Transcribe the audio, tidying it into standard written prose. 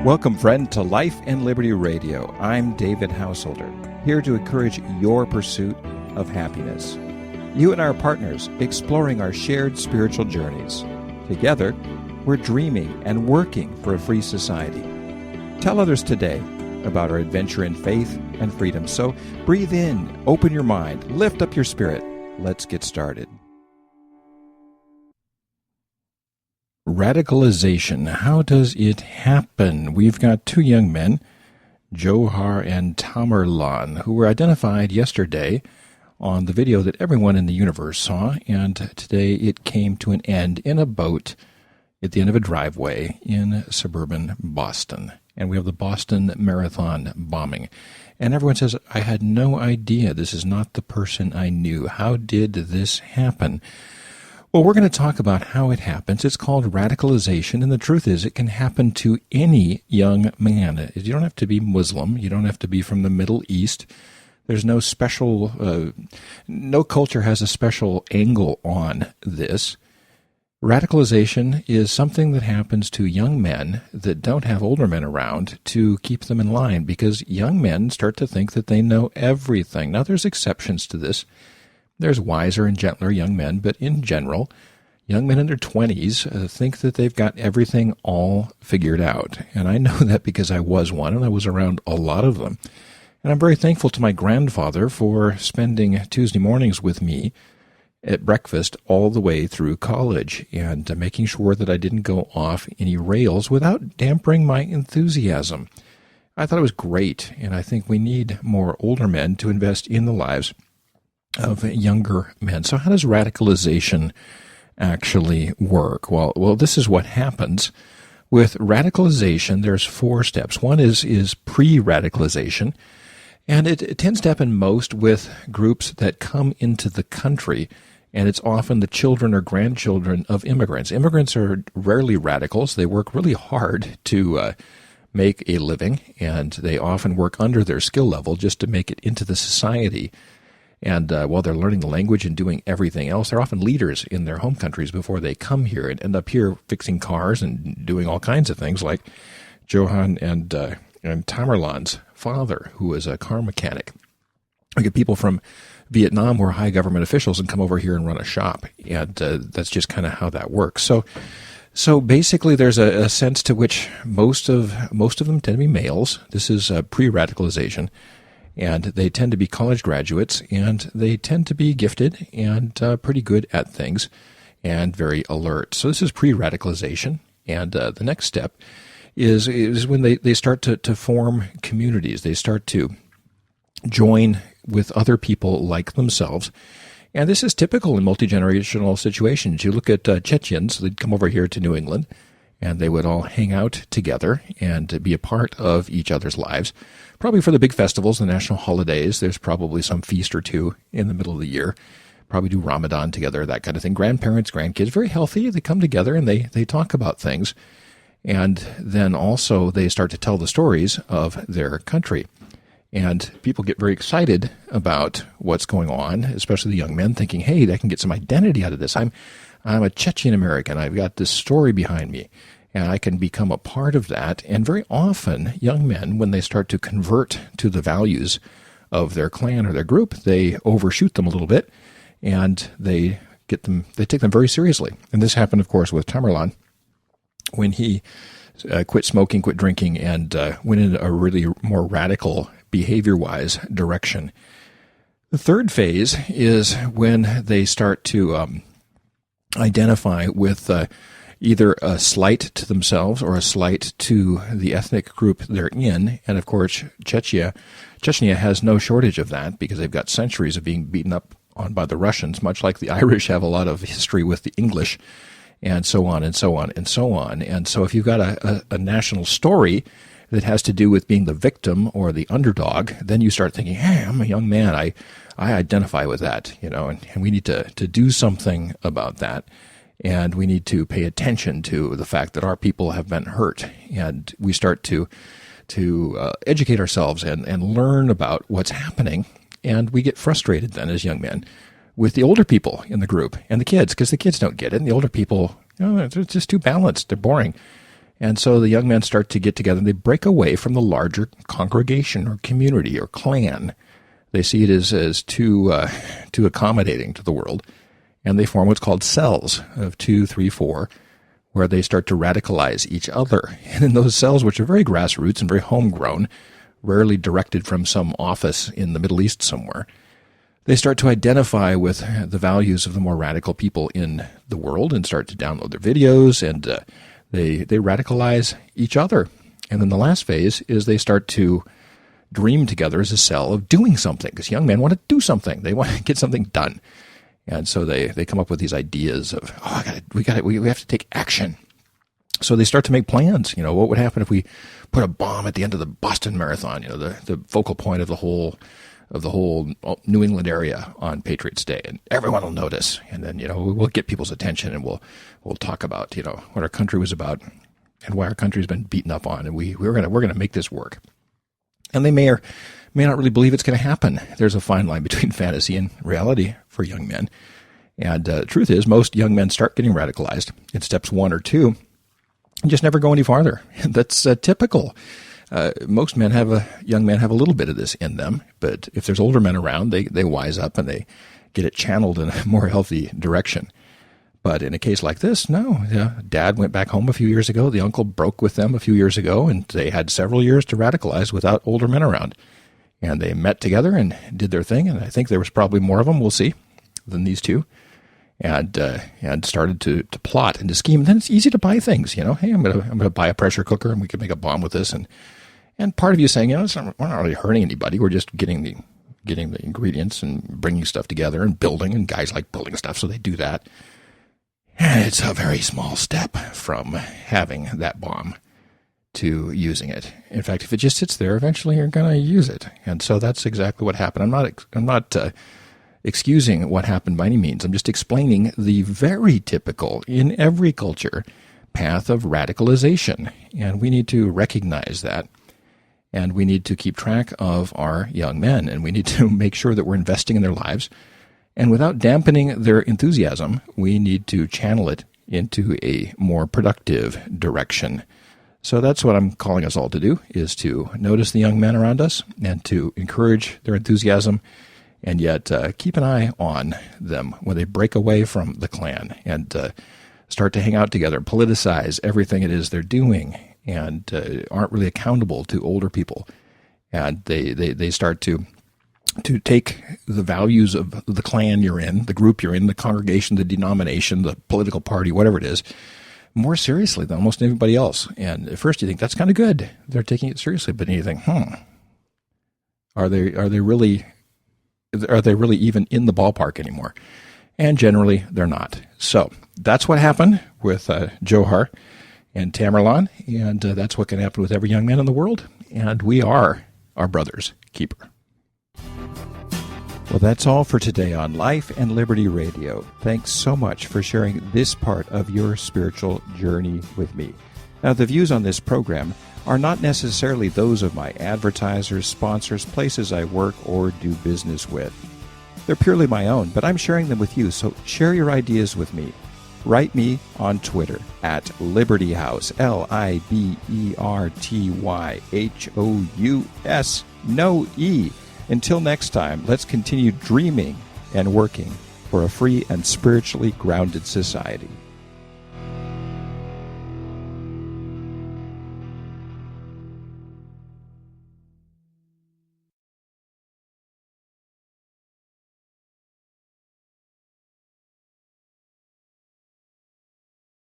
Welcome, friend, to Life and Liberty Radio. I'm David Householder, here to encourage your pursuit of happiness. You and our partners exploring our shared spiritual journeys. Together, we're dreaming and working for a free society. Tell others today about our adventure in faith and freedom. So breathe in, open your mind, lift up your spirit. Let's get started. Radicalization. How does it happen? We've got two young men, Djohar and Tamarlan, who were identified yesterday on the video that everyone in the universe saw, and today it came to an end in a boat at the end of a driveway in suburban Boston. And we have the Boston Marathon bombing. And everyone says, I had no idea. This is not the person I knew. How did this happen? Well, we're going to talk about how it happens. It's called radicalization, and the truth is it can happen to any young man. You don't have to be Muslim. You don't have to be from the Middle East. There's no special, no culture has a special angle on this. Radicalization is something that happens to young men that don't have older men around to keep them in line, because young men start to think that they know everything. Now, there's exceptions to this. There's wiser and gentler young men, but in general, young men in their 20s think that they've got everything all figured out. And I know that because I was one, and I was around a lot of them. And I'm very thankful to my grandfather for spending Tuesday mornings with me at breakfast all the way through college, and making sure that I didn't go off any rails without dampering my enthusiasm. I thought it was great, and I think we need more older men to invest in the lives of younger men. So how does radicalization actually work? Well, this is what happens. With radicalization, there's 4 steps. One is pre-radicalization, and it tends to happen most with groups that come into the country, and it's often the children or grandchildren of immigrants. Immigrants are rarely radicals. They work really hard to make a living, and they often work under their skill level just to make it into the society. And while they're learning the language and doing everything else, they're often leaders in their home countries before they come here and end up here fixing cars and doing all kinds of things, like Djohar and Tamarlan's father, who was a car mechanic. We get people from Vietnam who are high government officials and come over here and run a shop, and that's just kind of how that works. So basically, there's a sense to which most of them tend to be males. This is pre-radicalization. And they tend to be college graduates, and they tend to be gifted and pretty good at things and very alert. So this is pre-radicalization. And the next step is when they start to form communities. They start to join with other people like themselves. And this is typical in multi-generational situations. You look at Chechens, they'd come over here to New England, and they would all hang out together and be a part of each other's lives. Probably for the big festivals, the national holidays, there's probably some feast or two in the middle of the year. Probably do Ramadan together, that kind of thing. Grandparents, grandkids, very healthy. They come together and they talk about things. And then also they start to tell the stories of their country. And people get very excited about what's going on, especially the young men, thinking, hey, I can get some identity out of this. I'm a Chechen American. I've got this story behind me, and I can become a part of that. And very often, young men, when they start to convert to the values of their clan or their group, they overshoot them a little bit, and they take them very seriously. And this happened, of course, with Tamarlan when he quit smoking, quit drinking, and went in a really more radical behavior-wise direction. The third phase is when they start to identify with either a slight to themselves or a slight to the ethnic group they're in. And of course, Chechnya has no shortage of that, because they've got centuries of being beaten up on by the Russians, much like the Irish have a lot of history with the English, and so on and so on and so on. And so if you've got a national story that has to do with being the victim or the underdog, then you start thinking, hey, I'm a young man, I identify with that, and we need to do something about that. And we need to pay attention to the fact that our people have been hurt. And we start to educate ourselves and learn about what's happening. And we get frustrated then as young men with the older people in the group and the kids, because the kids don't get it. And the older people, they're just too balanced. They're boring. And so the young men start to get together and they break away from the larger congregation or community or clan. They see it as too accommodating to the world. And they form what's called cells of 2, 3, 4, where they start to radicalize each other. And in those cells, which are very grassroots and very homegrown, rarely directed from some office in the Middle East somewhere, they start to identify with the values of the more radical people in the world and start to download their videos, and they radicalize each other. And then the last phase is they start to dream together as a cell of doing something, because young men want to do something. They want to get something done. And so they come up with these ideas of, we have to take action. So they start to make plans. What would happen if we put a bomb at the end of the Boston Marathon, the focal point of the whole New England area on Patriots Day, and everyone will notice. And then, we'll get people's attention, and we'll talk about, what our country was about and why our country's been beaten up on. And we're going to make this work. And they may or may not really believe it's going to happen. There's a fine line between fantasy and reality for young men. And the truth is, most young men start getting radicalized in steps 1 or 2 and just never go any farther. That's typical. Most young men have a little bit of this in them, but if there's older men around, they wise up and they get it channeled in a more healthy direction. But in a case like this, no. Dad went back home a few years ago. The uncle broke with them a few years ago, and they had several years to radicalize without older men around. And they met together and did their thing, and I think there was probably more of them, we'll see, than these two, and started to plot and to scheme. And then it's easy to buy things, Hey, I'm gonna buy a pressure cooker, and we can make a bomb with this. And part of you is saying, we're not really hurting anybody. We're just getting the ingredients and bringing stuff together and building, and guys like building stuff, so they do that. And it's a very small step from having that bomb to using it. In fact, if it just sits there, eventually you're going to use it. And so that's exactly what happened. I'm not excusing what happened by any means. I'm just explaining the very typical, in every culture, path of radicalization. And we need to recognize that. And we need to keep track of our young men. And we need to make sure that we're investing in their lives. And without dampening their enthusiasm, we need to channel it into a more productive direction. So that's what I'm calling us all to do, is to notice the young men around us and to encourage their enthusiasm, and yet keep an eye on them when they break away from the clan and start to hang out together, politicize everything it is they're doing, and aren't really accountable to older people. And they start to take the values of the clan you're in, the group you're in, the congregation, the denomination, the political party, whatever it is, more seriously than almost anybody else. And at first you think that's kind of good. They're taking it seriously, but then you think, are they really even in the ballpark anymore? And generally they're not. So that's what happened with Djohar and Tamarlan, and that's what can happen with every young man in the world. And we are our brother's keeper. Well, that's all for today on Life and Liberty Radio. Thanks so much for sharing this part of your spiritual journey with me. Now, the views on this program are not necessarily those of my advertisers, sponsors, places I work or do business with. They're purely my own, but I'm sharing them with you, so share your ideas with me. Write me on Twitter at Liberty House, LibertyHouse, no E. Until next time, let's continue dreaming and working for a free and spiritually grounded society.